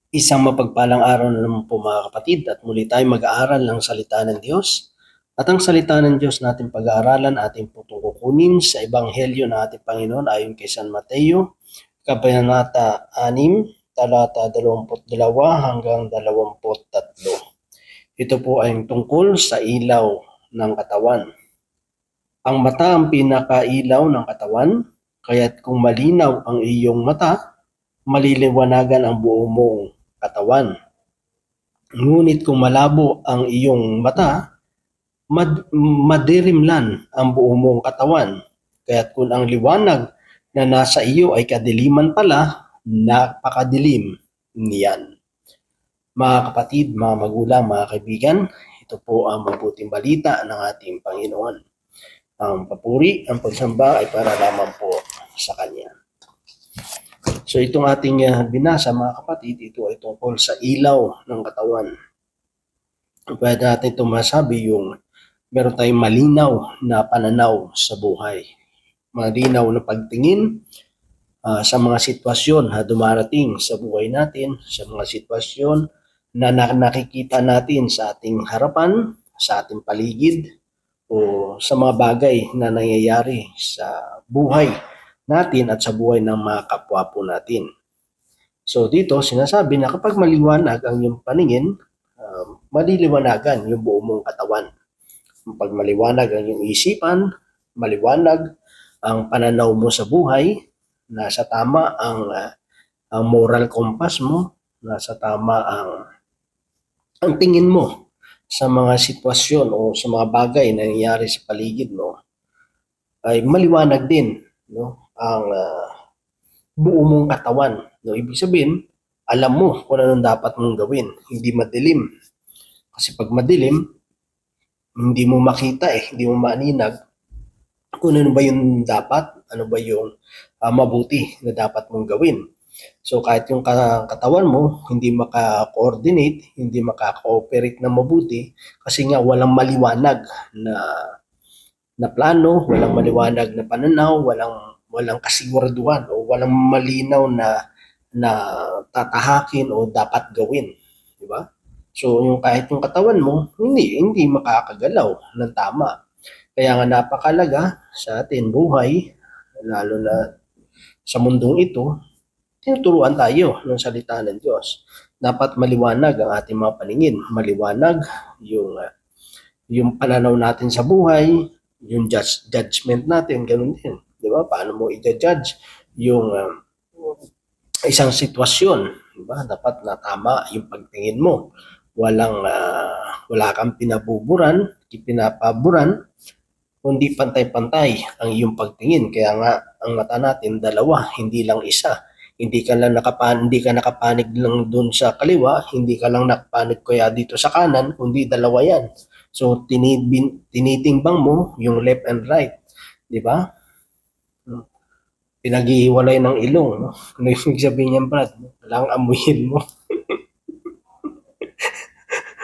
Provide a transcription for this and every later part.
Isang mapagpalang araw na naman po mga kapatid at muli tayong mag-aaral ng salita ng Diyos. At ang salita ng Diyos natin pag-aaralan ating po kukunin sa Ebanghelyo ng ating Panginoon ayon kay San Mateo, Kabanata 6, talata 22 hanggang 23. Ito po ay tungkol sa ilaw ng katawan. Ang mata ang pinakailaw ng katawan, kaya't kung malinaw ang iyong mata, maliliwanagan ang buo mong katawan. Ngunit kung malabo ang iyong mata, madirimlan ang buo mong katawan. Kaya't kung ang liwanag na nasa iyo ay kadiliman pala, napakadilim niyan. Mga kapatid, mga magulang, mga kaibigan, ito po ang mabuting balita ng ating Panginoon. Ang papuri, ang pagsamba ay para lamang po sa Kanya. So itong ating binasa mga kapatid, ito ay tungkol sa ilaw ng katawan. Pwede natin ito masabi yung meron tayong malinaw na pananaw sa buhay. Malinaw na pagtingin sa mga sitwasyon na dumarating sa buhay natin, sa mga sitwasyon na nakikita natin sa ating harapan, sa ating paligid, o sa mga bagay na nangyayari sa buhay natin at sa buhay ng mga kapwa po natin. So dito sinasabi na kapag maliwanag ang iyong paningin, maliliwanagan yung buo mong katawan. Kapag maliwanag ang iyong isipan, maliwanag ang pananaw mo sa buhay, nasa tama ang moral compass mo, nasa tama ang tingin mo sa mga sitwasyon o sa mga bagay na nangyayari sa paligid mo, ay maliwanag din, no, ang buo mong katawan. No, ibig sabihin, alam mo kung anong dapat mong gawin, hindi madilim. Kasi pag madilim, hindi mo makita hindi mo maaninag kung ano ba yung dapat, ano ba yung mabuti na dapat mong gawin. So kahit yung katawan mo hindi maka-coordinate, hindi maka-cooperate na mabuti kasi nga walang maliwanag na plano, walang maliwanag na pananaw, walang kasiguraduhan o walang malinaw na tatahakin o dapat gawin, di ba? So yung kahit yung katawan mo hindi makakagalaw ng tama. Kaya nga napakalaga sa atin buhay, lalo na sa mundong ito, tinuturuan tayo ng salita ng Diyos. Dapat maliwanag ang ating mga paningin, maliwanag yung pananaw natin sa buhay, yung judgment natin, ganun din. Di ba? Paano mo i-judge yung isang sitwasyon, di ba? Dapat na tama yung pagtingin mo. Wala kang pinapaburan, kundi pantay-pantay ang iyong pagtingin. Kaya nga ang mata natin dalawa, hindi lang isa. Hindi ka nakapanig lang doon sa kaliwa, hindi ka lang nakapanig kaya dito sa kanan, kundi dalawa yan. So tinitimbang mo yung left and right, di ba? Pinaghihiwalay ng ilong, no? Ano yung sabihin niyan, Brad? Kailangan amuyin mo.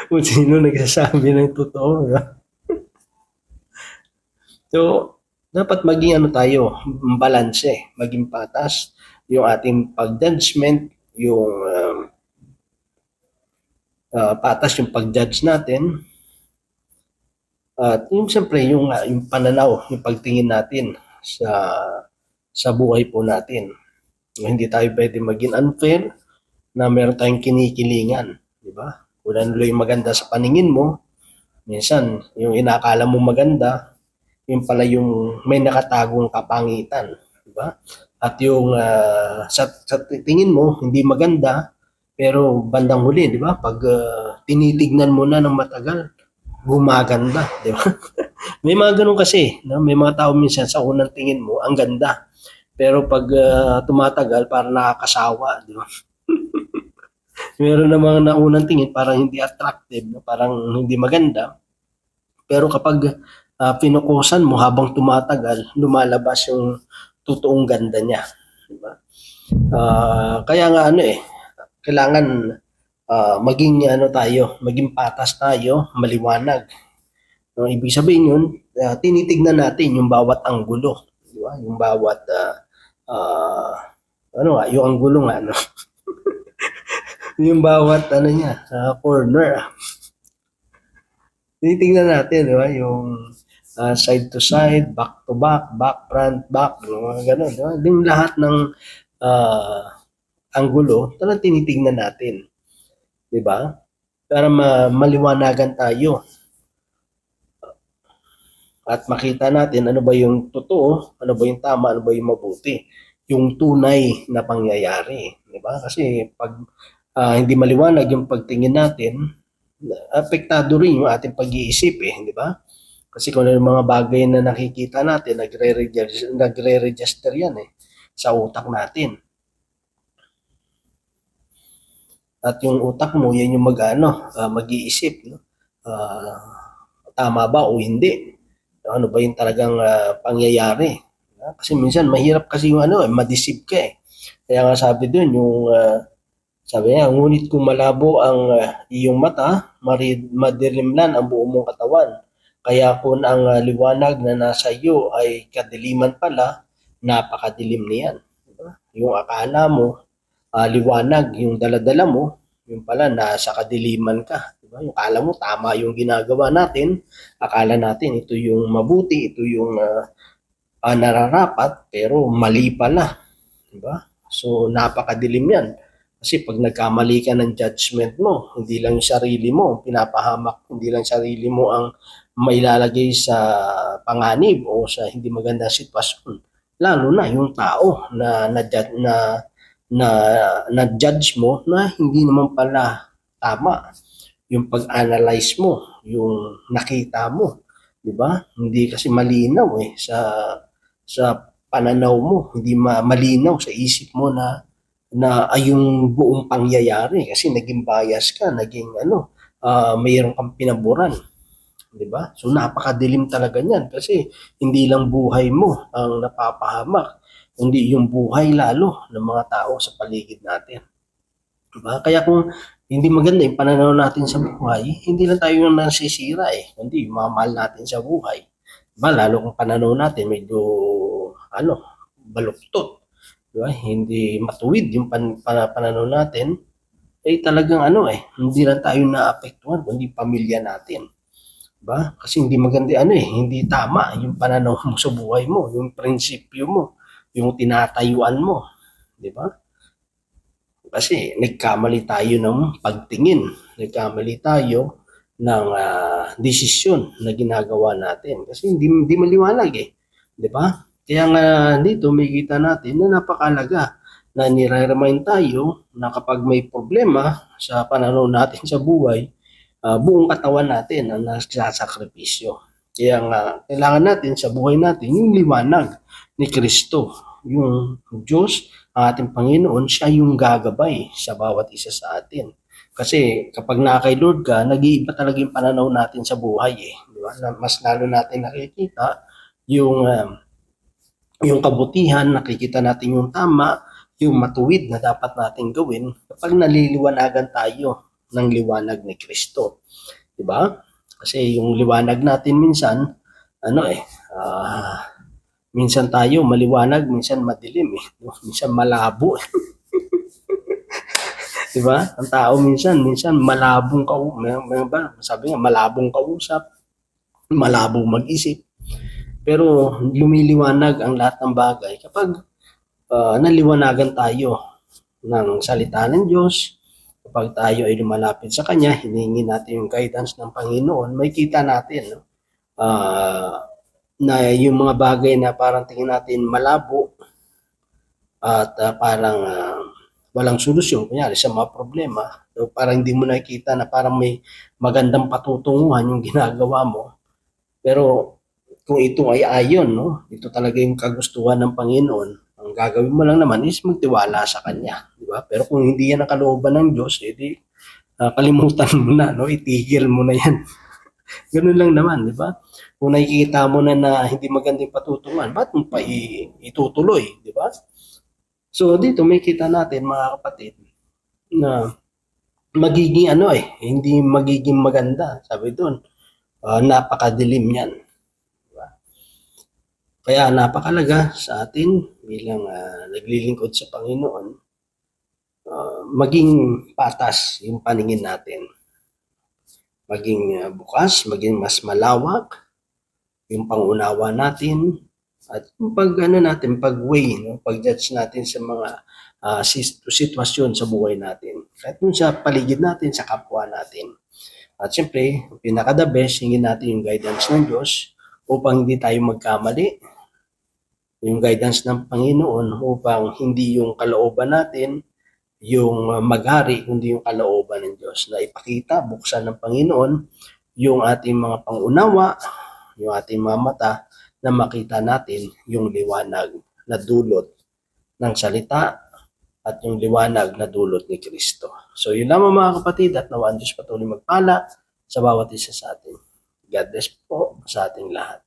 Kung sino nagsasabi ng totoo, di ba? So, dapat maging tayo, balance, maging patas yung ating pag-judgment, yung patas yung pag-judge natin, at yung siyempre yung pananaw, yung pagtingin natin sa buhay po natin. Hindi tayo pwede maging unfair na meron tayong kinikilingan, di ba? Kung ano yung maganda sa paningin mo, minsan yung inakala mo maganda, yung pala yung may nakatagong kapangitan, di ba? At yung sa tingin mo hindi maganda, pero bandang huli, di ba? Pag tinitignan mo na ng matagal, gumaganda, di ba? May mga ganun kasi, no? May mga tao minsan sa unang tingin mo ang ganda. Pero pag tumatagal, parang nakakasawa, di ba? Meron na mga naunang tingin parang hindi attractive, no? Parang hindi maganda. Pero kapag pinukusan mo habang tumatagal, lumalabas yung totoong ganda niya, di ba? Kaya nga kailangan maging maging patas tayo, maliwanag. No, ibig sabihin yun, tinitignan natin yung bawat anggulo, di ba? Yung bawat yung anggulo nga, no? Yung bawat ano niya, corner. Tinitingnan natin, di ba? Yung side to side, back to back, back front, back, yung mga ganun, di ba? Yung lahat ng anggulo, talagang tinitingnan natin, di ba? Para maliwanagan tayo at makita natin ano ba yung totoo, ano ba yung tama, ano ba yung mabuti, yung tunay na pangyayari, di ba? Kasi pag hindi maliwanag yung pagtingin natin, apektado rin yung ating pag-iisip di ba? Kasi kung ano yung mga bagay na nakikita natin, nagre-register yan sa utak natin. At yung utak mo, yan yung mag-iisip, no? Tama ba o hindi? Ano ba yung talagang pangyayari? Kasi minsan mahirap kasi yung ma-deceive ka Kaya nga sabi doon, yung sabi niya, ngunit kung malabo ang iyong mata, madilimlan ang buong mong katawan. Kaya kung ang liwanag na nasa iyo ay kadiliman pala, napakadilim niyan. Diba? Yung akala mo, liwanag, yung daladala mo, yung pala nasa kadiliman ka. Diba? Yung akala mo tama yung ginagawa natin, akala natin ito yung mabuti, ito yung nararapat, pero mali pala. Diba? So napakadilim yan. Kasi pag nagkamali ka ng judgment mo, hindi lang yung sarili mo pinapahamak, hindi lang sarili mo ang mailalagay sa panganib o sa hindi magandang sitwasyon. Lalo na yung tao na judge mo na hindi naman pala tama yung pag-analyze mo, yung nakita mo, 'di ba? Hindi kasi malinaw sa pananaw mo, hindi malinaw sa isip mo na ay yung buong pangyayari kasi naging bias ka, naging mayroon kang pinaboran, 'di ba? So napakadilim talaga niyan kasi hindi lang buhay mo ang napapahamak, kundi yung buhay lalo ng mga tao sa paligid natin. 'Di ba? Kaya kung hindi maganda yung pananaw natin sa buhay, hindi lang tayo yung nasisira kundi yung mamahal natin sa buhay. 'Di ba? Lalo kung pananaw natin medyo baluktot, 'di ba? Hindi matuwid yung pananaw natin, talagang hindi lang tayo naapektuhan kundi pamilya natin. Ba? Kasi hindi maganda hindi tama yung pananaw mo sa buhay mo, yung prinsipyo mo, yung tinatayuan mo, 'di ba? Kasi nagkamali tayo ng pagtingin, nagkamali tayo ng desisyon na ginagawa natin kasi hindi maliwanag 'di ba? Kaya nga dito may kita natin na napakalaga na nire-remind tayo na kapag may problema sa pananaw natin sa buhay, buong katawan natin ang nagsasakripisyo. Kaya nga, kailangan natin sa buhay natin yung liwanag ni Kristo. Yung Diyos, ang ating Panginoon, siya yung gagabay sa bawat isa sa atin. Kasi kapag nakakay Lord ka, nag-iiba talaga yung pananaw natin sa buhay Di ba? Mas lalo natin nakikita yung kabutihan, nakikita natin yung tama, yung matuwid na dapat nating gawin kapag naliliwanagan tayo ng liwanag ni Kristo. 'Di ba? Kasi yung liwanag natin minsan minsan tayo maliwanag, minsan madilim minsan malabo. 'Di ba? Ang tao minsan malabong sabi nga malabong kausap, malabong mag-isip. Pero lumiliwanag ang lahat ng bagay kapag naliwanagan tayo ng salita ng Diyos. Kapag tayo ay lumalapit sa Kanya, hinihingi natin yung guidance ng Panginoon, may kita natin na yung mga bagay na parang tingin natin malabo at parang walang solusyon, kunyari sa mga problema, so parang hindi mo nakikita na parang may magandang patutunguhan yung ginagawa mo. Pero kung ito ay ayon, no? Ito talaga yung kagustuhan ng Panginoon, ang gagawin mo lang naman is magtiwala sa Kanya. Di ba? Pero kung hindi yan ang kalooban ng Diyos, edi kalimutan mo na, no? Itigil mo na yan. Ganun lang naman, di ba? Kung nakikita mo na hindi maganda yung patutungan, ba't mo pa itutuloy, di ba? So dito may kita natin mga kapatid na magiging hindi magiging maganda. Sabi doon, napakadilim yan. Kaya napakalaga sa atin bilang naglilingkod sa Panginoon, maging patas yung paningin natin. Maging bukas, maging mas malawak yung pangunawa natin at yung pag-way, no? Pag-judge natin sa mga sitwasyon sa buhay natin. Kahit dun sa paligid natin, sa kapwa natin. At siyempre, pinaka-the best, hingin natin yung guidance ng Diyos upang hindi tayo magkamali. Yung guidance ng Panginoon upang hindi yung kalooban natin yung maghari, kundi yung kalooban ng Diyos na ipakita, buksan ng Panginoon yung ating mga pangunawa, yung ating mga mata na makita natin yung liwanag na dulot ng salita at yung liwanag na dulot ni Kristo. So yun lamang mga kapatid at nawa ang Diyos patuloy magpala sa bawat isa sa atin. God bless po sa ating lahat.